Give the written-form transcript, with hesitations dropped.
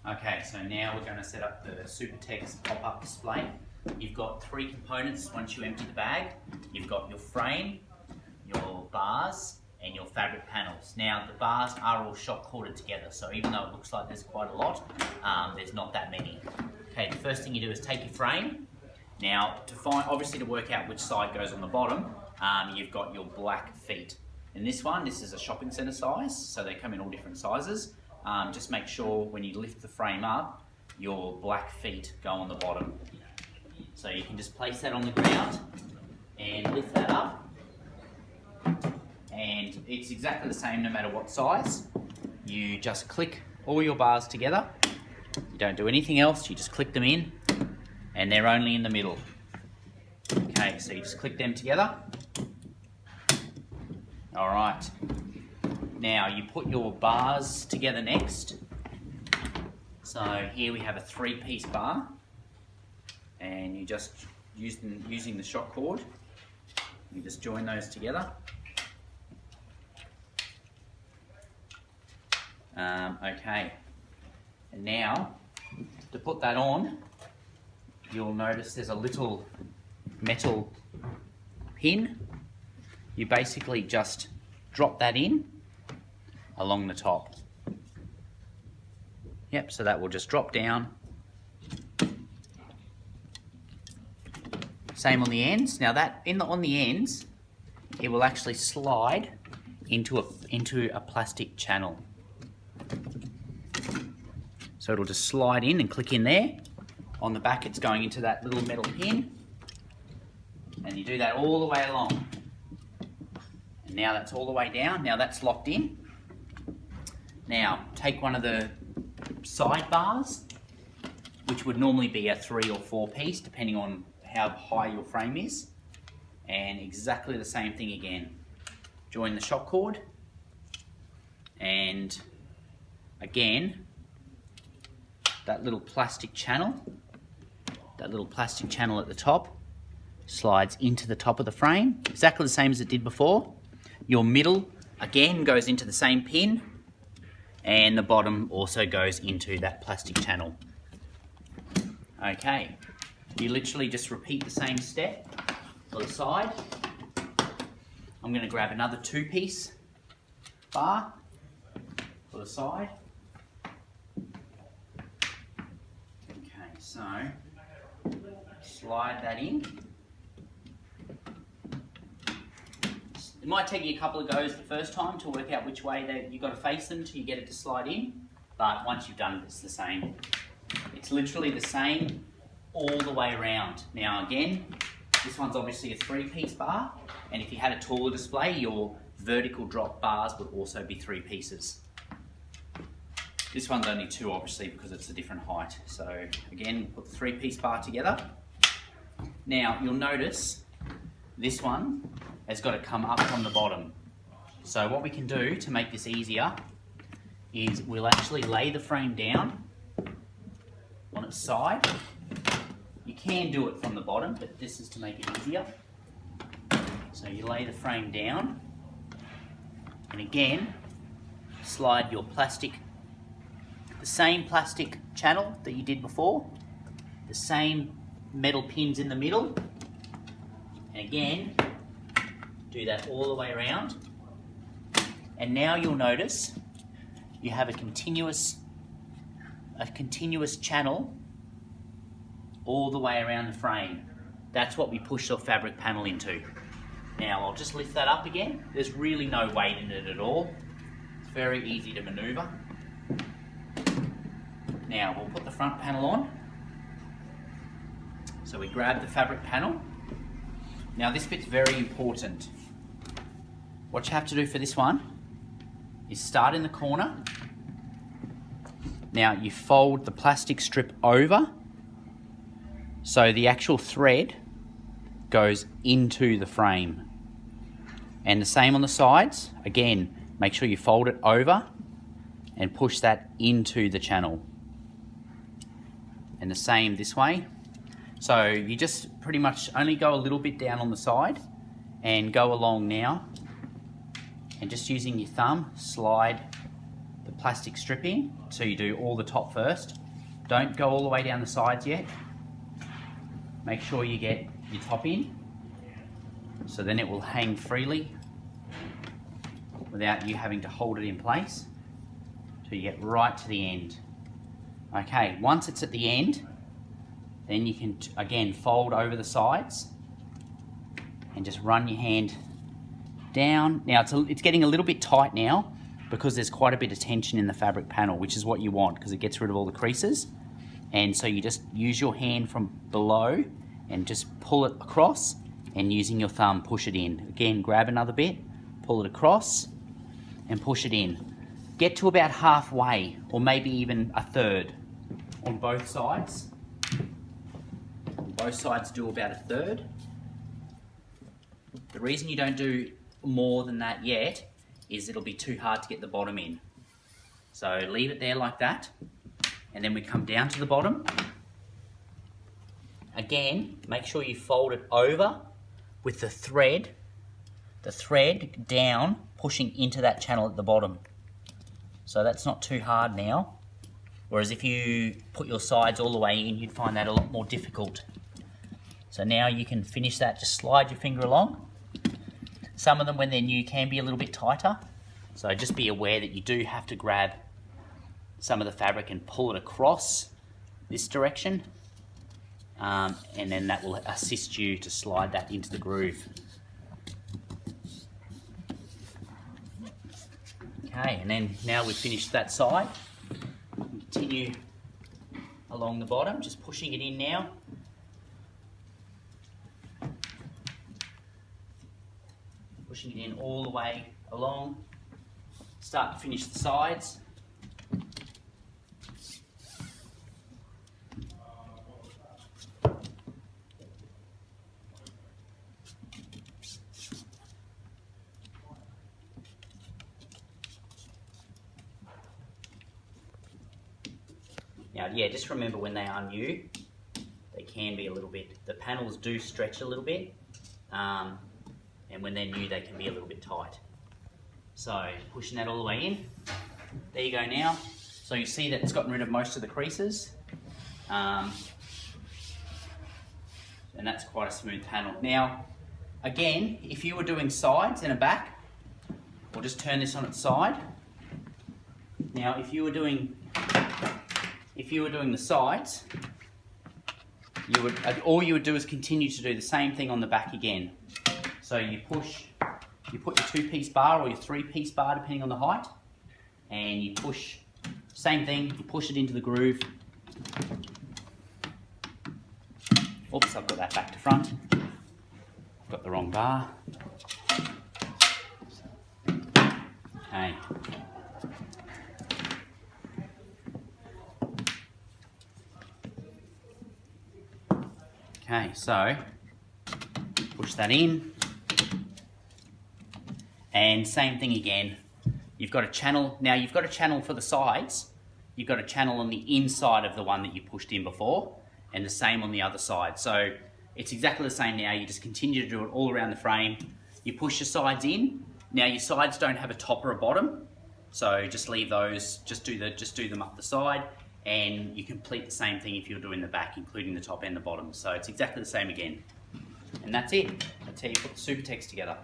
Okay, so now we're going to set up the Supertex pop-up display. You've got three components once you empty the bag. You've got your frame, your bars, and your fabric panels. Now the bars are all shock corded together, so even though it looks like there's quite a lot, there's not that many. Okay, the first thing you do is take your frame. Now obviously to work out which side goes on the bottom, you've got your black feet. In this one, this is a shopping centre size, so they come in all different sizes. Just make sure when you lift the frame up, your black feet go on the bottom. So you can just place that on the ground and lift that up. And it's exactly the same no matter what size. You just click all your bars together. You don't do anything else, you just click them in and they're only in the middle. Okay, so you just click them together. All right. Now you put your bars together next. So here we have a 3-piece bar, and you just using the shock cord, you just join those together. Okay, and now to put that on, you'll notice there's a little metal pin. You basically just drop that in along the top. Yep, so that will just drop down. Same on the ends. Now that on the ends, it will actually slide into a plastic channel. So it'll just slide in and click in there. On the back, it's going into that little metal pin, and you do that all the way along. And now that's all the way down. Now that's locked in. Now take one of the side bars, which would normally be a 3 or 4 piece depending on how high your frame is, and exactly the same thing again. Join the shock cord, and again that little plastic channel at the top slides into the top of the frame, exactly the same as it did before. Your middle again goes into the same pin, and the bottom also goes into that plastic channel. Okay, you literally just repeat the same step for the side. I'm going to grab another 2-piece bar for the side. Okay, so slide that in. It might take you a couple of goes the first time to work out which way you've got to face them till you get it to slide in, but once you've done it, it's the same. It's literally the same all the way around. Now again, this one's obviously a 3-piece bar, and if you had a taller display, your vertical drop bars would also be 3 pieces. This one's only 2 obviously because it's a different height. So again, put the 3-piece bar together. Now you'll notice this one has got to come up from the bottom. So what we can do to make this easier is we'll actually lay the frame down on its side. You can do it from the bottom, but this is to make it easier. So you lay the frame down, and again, slide your plastic, the same plastic channel that you did before, the same metal pins in the middle, and again, do that all the way around. And now you'll notice you have a continuous channel all the way around the frame. That's what we push the fabric panel into. Now I'll just lift that up again. There's really no weight in it at all. It's very easy to maneuver. Now we'll put the front panel on. So we grab the fabric panel. Now this bit's very important. What you have to do for this one is start in the corner. Now you fold the plastic strip over so the actual thread goes into the frame. And the same on the sides. Again, make sure you fold it over and push that into the channel. And the same this way. So you just pretty much only go a little bit down on the side and go along now. And just using your thumb, slide the plastic strip in. So you do all the top first. Don't go all the way down the sides yet. Make sure you get your top in, so then it will hang freely without you having to hold it in place till you get right to the end. Okay, once it's at the end, then you can again fold over the sides and just run your hand down. Now it's getting a little bit tight now because there's quite a bit of tension in the fabric panel, which is what you want because it gets rid of all the creases. And so you just use your hand from below and just pull it across, and using your thumb push it in. Again, grab another bit, pull it across and push it in. Get to about halfway or maybe even a third on both sides. Both sides do about a third. The reason you don't do more than that yet is it'll be too hard to get the bottom in. So leave it there like that, and then we come down to the bottom. Again, make sure you fold it over with the thread down, pushing into that channel at the bottom. So that's not too hard now. Whereas if you put your sides all the way in, you'd find that a lot more difficult. So now you can finish that, just slide your finger along. Some of them, when they're new, can be a little bit tighter. So just be aware that you do have to grab some of the fabric and pull it across this direction. And then that will assist you to slide that into the groove. Okay, and then now we've finished that side. Continue along the bottom, just pushing it in now. Pushing it in all the way along. Start to finish the sides. Now, yeah, just remember when they are new, they can be a little bit, the panels do stretch a little bit, and when they're new, they can be a little bit tight. So, pushing that all the way in. There you go now. So you see that it's gotten rid of most of the creases, and that's quite a smooth panel. Now, again, if you were doing sides and a back, we'll just turn this on its side. Now, if you were doing the sides, all you would do is continue to do the same thing on the back again. So you put your 2-piece bar or your 3-piece bar, depending on the height, and you push, same thing, you push it into the groove. Oops, I've got that back to front. I've got the wrong bar. Okay. Okay, so push that in, and same thing again. You've got a channel, now you've got a channel for the sides, you've got a channel on the inside of the one that you pushed in before, and the same on the other side. So it's exactly the same now, you just continue to do it all around the frame. You push your sides in. Now your sides don't have a top or a bottom, so just leave those, just do them up the side. And you complete the same thing if you're doing the back, including the top and the bottom. So it's exactly the same again. And that's it. That's how you put the Supertex together.